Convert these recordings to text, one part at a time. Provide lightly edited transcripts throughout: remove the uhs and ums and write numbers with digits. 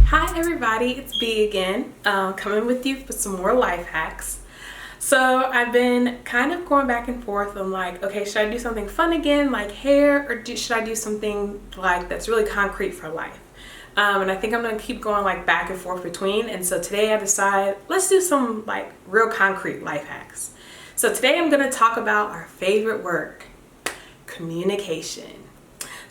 Hi everybody, it's B again, coming with you with some more life hacks. So I've been kind of going back and forth on like, okay, should I do something fun again like hair, or should I do something like that's really concrete for life? And I think I'm gonna keep going like back and forth between. And so today I decided, let's do some like real concrete life hacks. So today I'm gonna talk about our favorite word, communication.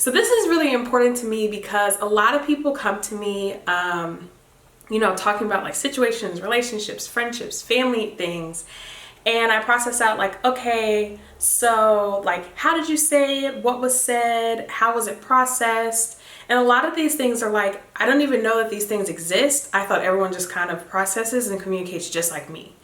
So this is really important to me because a lot of people come to me, talking about like situations, relationships, friendships, family things. And I process out like, okay, so like, how did you say it? What was said? How was it processed? And a lot of these things are like, I don't even know that these things exist. I thought everyone just kind of processes and communicates just like me.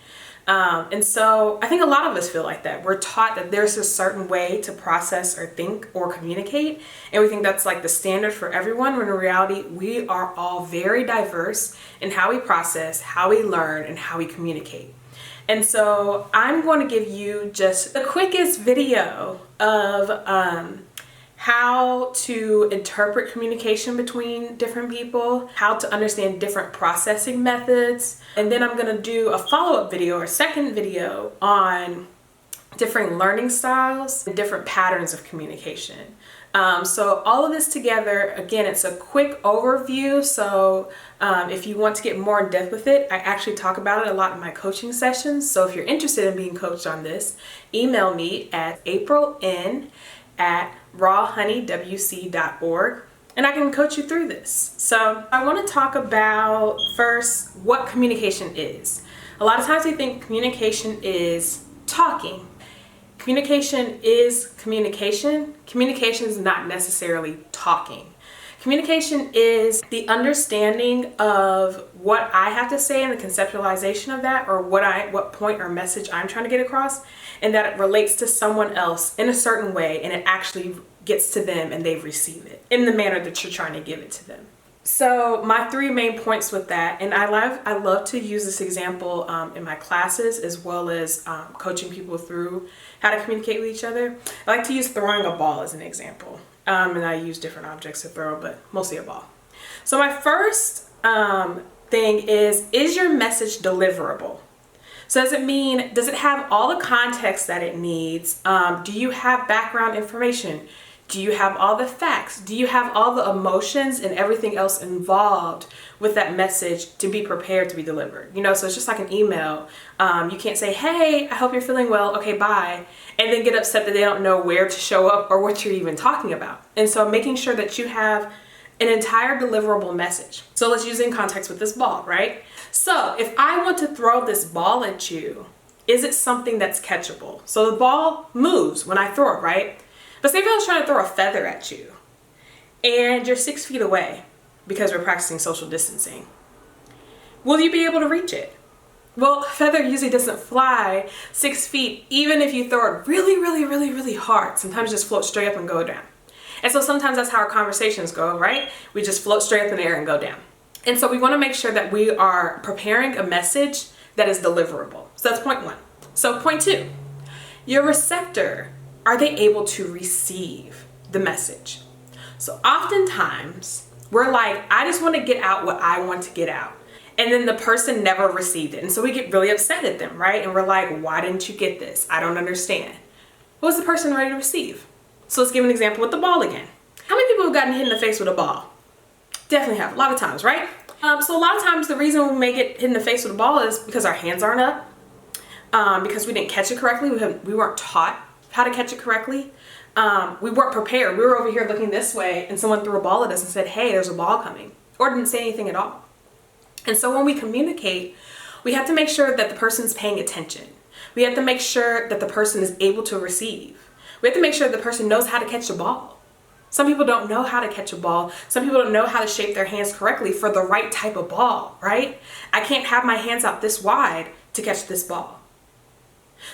And so I think a lot of us feel like that. We're taught that there's a certain way to process or think or communicate. And we think that's like the standard for everyone, when in reality, we are all very diverse in how we process, how we learn, and how we communicate. And so I'm going to give you just the quickest video of how to interpret communication between different people, how to understand different processing methods. And then I'm gonna do a follow-up video or second video on different learning styles and different patterns of communication. So all of this together, again, it's a quick overview. So if you want to get more in depth with it, I actually talk about it a lot in my coaching sessions. So if you're interested in being coached on this, email me at apriln@rawhoneywc.org and I can coach you through this. So I want to talk about first what communication is. A lot of times we think communication is talking. Communication is communication. Communication is not necessarily talking. Communication is the understanding of what I have to say and the conceptualization of that, or what point or message I'm trying to get across, and that it relates to someone else in a certain way, and it actually gets to them and they receive it in the manner that you're trying to give it to them. So my three main points with that, and I love to use this example in my classes as well as coaching people through how to communicate with each other. I like to use throwing a ball as an example. And I use different objects to throw, but mostly a ball. So my first thing is your message deliverable? So does it have all the context that it needs? Do you have background information? Do you have all the facts? Do you have all the emotions and everything else involved with that message to be prepared to be delivered? So it's just like an email. You can't say, hey, I hope you're feeling well. Okay, bye. And then get upset that they don't know where to show up or what you're even talking about. And so making sure that you have an entire deliverable message. So let's use it in context with this ball, right? So if I want to throw this ball at you, is it something that's catchable? So the ball moves when I throw it, right? But say if I was trying to throw a feather at you and you're 6 feet away because we're practicing social distancing, will you be able to reach it? Well, feather usually doesn't fly 6 feet, even if you throw it really, really, really, really hard. Sometimes just float straight up and go down. And so sometimes that's how our conversations go, right? We just float straight up in the air and go down. And so we want to make sure that we are preparing a message that is deliverable. So that's point one. So point two, your receptor, are they able to receive the message? So oftentimes we're like, I just want to get out what I want to get out. And then the person never received it. And so we get really upset at them, right? And we're like, why didn't you get this? I don't understand. What was the person ready to receive? So let's give an example with the ball again. How many people have gotten hit in the face with a ball? Definitely have, a lot of times, right? So a lot of times the reason we may get hit in the face with a ball is because our hands aren't up, because we didn't catch it correctly. We weren't taught how to catch it correctly. We weren't prepared. We were over here looking this way and someone threw a ball at us and said, hey, there's a ball coming, or didn't say anything at all. And so when we communicate, we have to make sure that the person's paying attention. We have to make sure that the person is able to receive. We have to make sure the person knows how to catch a ball. Some people don't know how to catch a ball. Some people don't know how to shape their hands correctly for the right type of ball, right? I can't have my hands out this wide to catch this ball.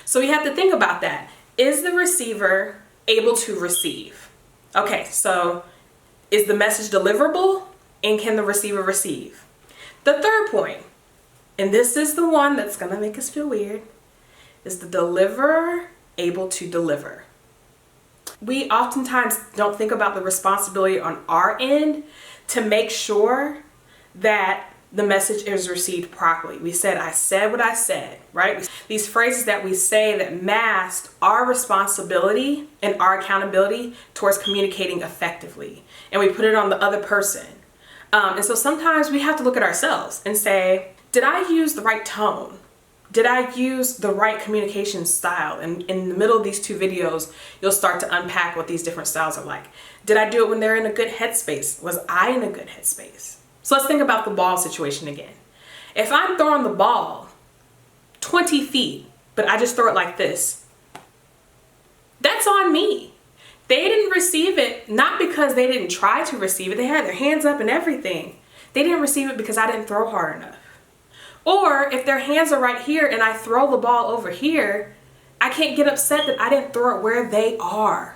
So we have to think about that. Is the receiver able to receive? Okay, so is the message deliverable, and can the receiver receive? The third point, and this is the one that's gonna make us feel weird, is the deliverer able to deliver? We oftentimes don't think about the responsibility on our end to make sure that the message is received properly. We said, I said what I said, right? These phrases that we say that mask our responsibility and our accountability towards communicating effectively. And we put it on the other person. And so sometimes we have to look at ourselves and say, did I use the right tone? Did I use the right communication style? And in the middle of these two videos, you'll start to unpack what these different styles are like. Did I do it when they're in a good headspace? Was I in a good headspace? So let's think about the ball situation again. If I'm throwing the ball 20 feet, but I just throw it like this, that's on me. They didn't receive it, not because they didn't try to receive it. They had their hands up and everything. They didn't receive it because I didn't throw hard enough. Or if their hands are right here and I throw the ball over here, I can't get upset that I didn't throw it where they are.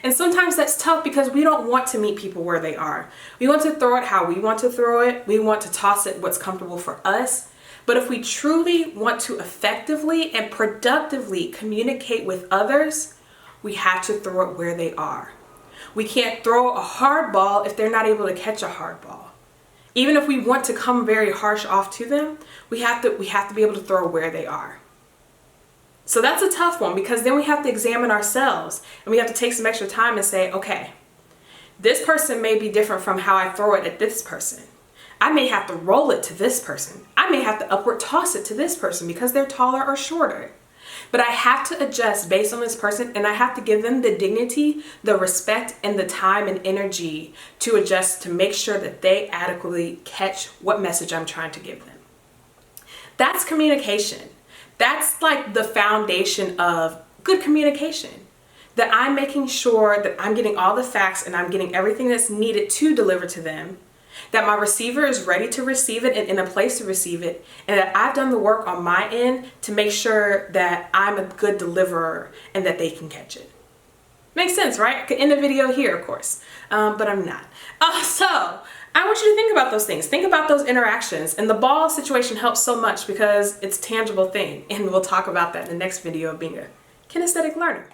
And sometimes that's tough because we don't want to meet people where they are. We want to throw it how we want to throw it. We want to toss it what's comfortable for us. But if we truly want to effectively and productively communicate with others, we have to throw it where they are. We can't throw a hard ball if they're not able to catch a hard ball. Even if we want to come very harsh off to them, we have to be able to throw where they are. So that's a tough one because then we have to examine ourselves and we have to take some extra time and say, okay, this person may be different from how I throw it at this person. I may have to roll it to this person. I may have to upward toss it to this person because they're taller or shorter. But I have to adjust based on this person and I have to give them the dignity, the respect, and the time and energy to adjust to make sure that they adequately catch what message I'm trying to give them. That's communication. That's like the foundation of good communication. That I'm making sure that I'm getting all the facts and I'm getting everything that's needed to deliver to them. That my receiver is ready to receive it and in a place to receive it. And that I've done the work on my end to make sure that I'm a good deliverer and that they can catch it. Makes sense, right? I could end the video here, of course, but I'm not. So I want you to think about those things. Think about those interactions. And the ball situation helps so much because it's a tangible thing. And we'll talk about that in the next video of being a kinesthetic learner.